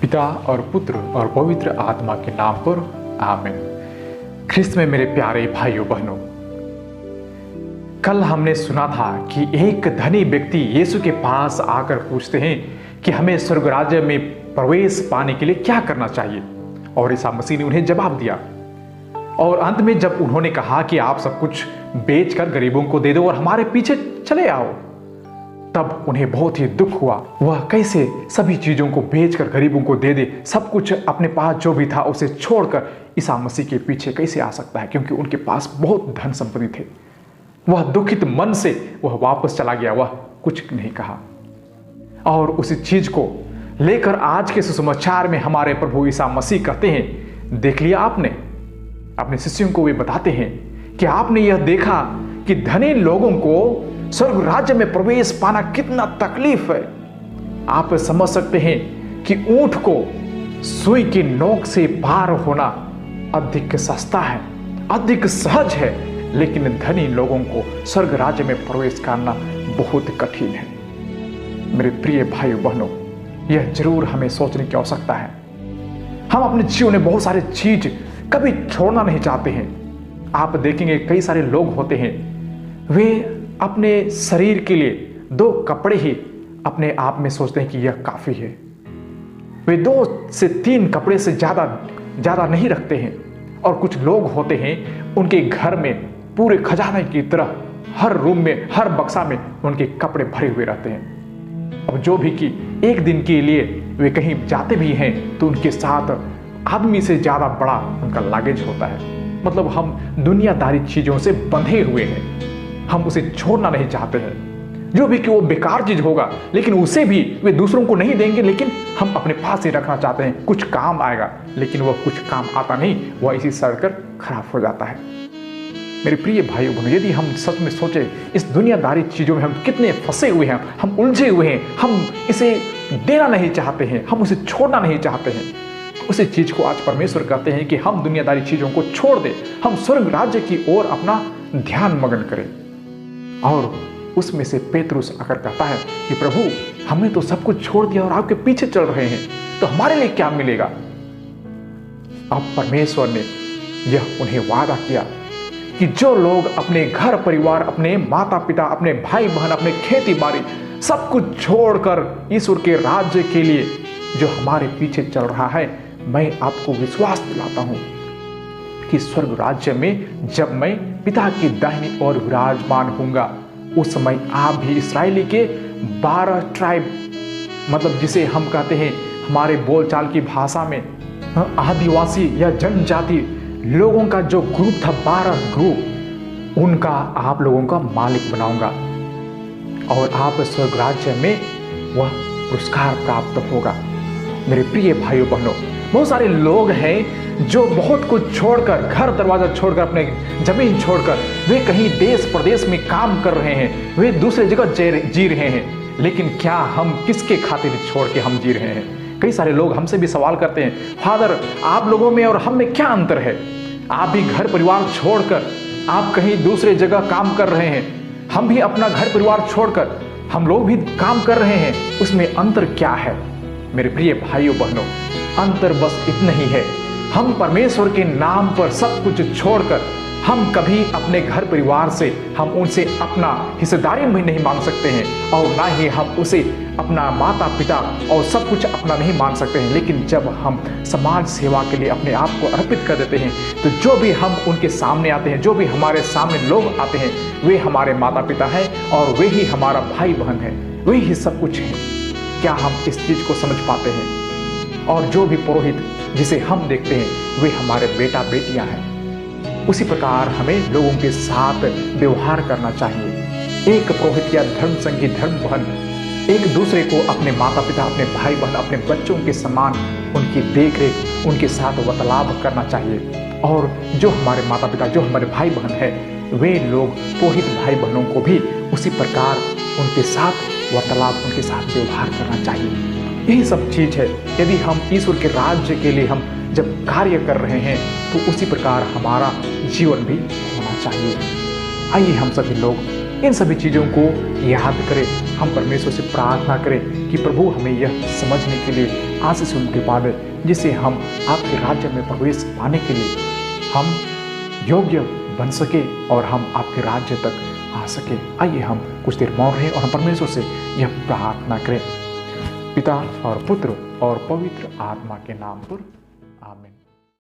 पिता और पुत्र और पवित्र आत्मा के नाम पर आमीन। ख्रिस्त में मेरे प्यारे भाइयों बहनों, कल हमने सुना था कि एक धनी व्यक्ति यीशु के पास आकर पूछते हैं कि हमें स्वर्ग राज्य में प्रवेश पाने के लिए क्या करना चाहिए, और ईसा मसीह ने उन्हें जवाब दिया। और अंत में जब उन्होंने कहा कि आप सब कुछ बेचकर गरीबों को दे दो और हमारे पीछे चले आओ, तब उन्हें बहुत ही दुख हुआ। वह कैसे सभी चीजों को बेचकर गरीबों को दे दे, सब कुछ अपने पास जो भी था उसे छोड़कर ईसा मसीह के पीछे कैसे आ सकता है, क्योंकि उनके पास बहुत धन संपत्ति थे। वह दुखित मन से वह वापस चला गया, वह कुछ नहीं कहा। और उसी चीज को लेकर आज के सुसमाचार में हमारे प्रभु ईसा मसीह कहते हैं, देख लिया आपने। अपने शिष्यों को वे बताते हैं कि आपने यह देखा कि धनी लोगों को स्वर्ग राज्य में प्रवेश पाना कितना तकलीफ है। आप समझ सकते हैं कि ऊंट को सुई की नोक से पार होना अधिक सस्ता है, अधिक सहज है, लेकिन धनी लोगों को स्वर्ग राज्य में प्रवेश करना बहुत कठिन है। मेरे प्रिय भाइयों बहनों, यह जरूर हमें सोचने की आवश्यकता है। हम अपने जीवन में बहुत सारे चीज कभी छोड़ना नहीं चाहते हैं। आप देखेंगे कई सारे लोग होते हैं, वे अपने शरीर के लिए 2 कपड़े ही अपने आप में सोचते हैं कि यह काफी है। वे 2 से 3 कपड़े से ज्यादा नहीं रखते हैं। और कुछ लोग होते हैं, उनके घर में पूरे खजाने की तरह हर रूम में, हर बक्सा में उनके कपड़े भरे हुए रहते हैं। अब जो भी कि एक दिन के लिए वे कहीं जाते भी हैं तो उनके साथ आदमी से ज्यादा बड़ा उनका लागेज होता है। मतलब हम दुनियादारी चीजों से बंधे हुए हैं, हम उसे छोड़ना नहीं चाहते हैं। जो भी कि वो बेकार चीज होगा, लेकिन उसे भी वे दूसरों को नहीं देंगे, लेकिन हम अपने पास ही रखना चाहते हैं। कुछ काम आएगा, लेकिन वह कुछ काम आता नहीं, वह इसी सड़कर खराब हो जाता है। मेरे प्रिय भाइयों बहनों, यदि हम सच में सोचे इस दुनियादारी चीजों में हम कितने फंसे हुए हैं, हम उलझे हुए हैं, हम इसे देना नहीं चाहते हैं, हम उसे छोड़ना नहीं चाहते हैं। उसी चीज को आज परमेश्वर कहते हैं कि हम दुनियादारी चीजों को छोड़ दें, हम स्वर्ग राज्य की ओर अपना ध्यान मगन करें। और उसमें से पेतरुस आकर कहता है कि प्रभु, हमने तो सब कुछ छोड़ दिया और आपके पीछे चल रहे हैं, तो हमारे लिए क्या मिलेगा? अब परमेश्वर ने यह उन्हें वादा किया कि जो लोग अपने घर परिवार, अपने माता पिता, अपने भाई बहन, अपने खेती बाड़ी सब कुछ छोड़कर ईश्वर के राज्य के लिए जो हमारे पीछे चल रहा है, मैं आपको विश्वास दिलाता हूं कि स्वर्ग राज्य में जब मैं पिता की दाहिनी ओर विराजमान होऊंगा, उस समय आप भी इस्राएली के 12 ट्राइब, मतलब जिसे हम कहते हैं हमारे बोलचाल की भाषा में आदिवासी या जनजाति लोगों का जो ग्रुप था, 12 ग्रुप, उनका आप लोगों का मालिक बनाऊंगा। और आप स्वर्ग राज्य में वह पुरस्कार प्राप्त होगा। मेरे प्रिय भाइयों बहनों, बहुत सारे लोग हैं जो बहुत कुछ छोड़कर, घर दरवाजा छोड़कर, अपने जमीन छोड़कर वे कहीं देश प्रदेश में काम कर रहे हैं, वे दूसरे जगह जी रहे हैं। लेकिन क्या हम किसके खातिर छोड़ के हम जी रहे हैं? कई सारे लोग हमसे भी सवाल करते हैं, फादर, आप लोगों में और हम में क्या अंतर है? आप भी घर परिवार छोड़कर आप कहीं दूसरे जगह काम कर रहे हैं, हम भी अपना घर परिवार छोड़कर हम लोग भी काम कर रहे हैं, उसमें अंतर क्या है? मेरे प्रिय भाइयों बहनों, अंतर बस इतना ही है, हम परमेश्वर के नाम पर सब कुछ छोड़कर हम कभी अपने घर परिवार से हम उनसे अपना हिस्सेदारी भी नहीं मांग सकते हैं, और ना ही हम उसे अपना माता पिता और सब कुछ अपना नहीं मान सकते हैं। लेकिन जब हम समाज सेवा के लिए अपने आप को अर्पित कर देते हैं, तो जो भी हम उनके सामने आते हैं, जो भी हमारे सामने लोग आते हैं, वे हमारे माता पिता हैं और वे ही हमारा भाई बहन है, वे ही सब कुछ है। क्या हम इस चीज को समझ पाते हैं? और जो भी पुरोहित जिसे हम देखते हैं, वे हमारे बेटा बेटियां हैं। उसी प्रकार हमें लोगों के साथ व्यवहार करना चाहिए। एक पुरोहित या धर्म संगी धर्म बहन एक दूसरे को अपने माता पिता, अपने भाई बहन, अपने बच्चों के समान उनकी देख रेख, उनके साथ वार्तालाप करना चाहिए। और जो हमारे माता पिता, जो हमारे भाई बहन है, वे लोग पुरोहित भाई बहनों को भी उसी प्रकार उनके साथ वार्तालाप, उनके साथ व्यवहार करना चाहिए। यही सब चीज है। यदि हम ईश्वर के राज्य के लिए हम जब कार्य कर रहे हैं, तो उसी प्रकार हमारा जीवन भी होना चाहिए। आइए हम सभी लोग इन सभी चीज़ों को याद करें, हम परमेश्वर से प्रार्थना करें कि प्रभु हमें यह समझने के लिए आशीष कृपा दे, जिससे हम आपके राज्य में प्रवेश पाने के लिए हम योग्य बन सके और हम आपके राज्य तक आ सके। आइए हम कुछ देर मौन रहे और हम परमेश्वर से यह प्रार्थना करें। पिता और पुत्र और पवित्र आत्मा के नाम पर आमीन।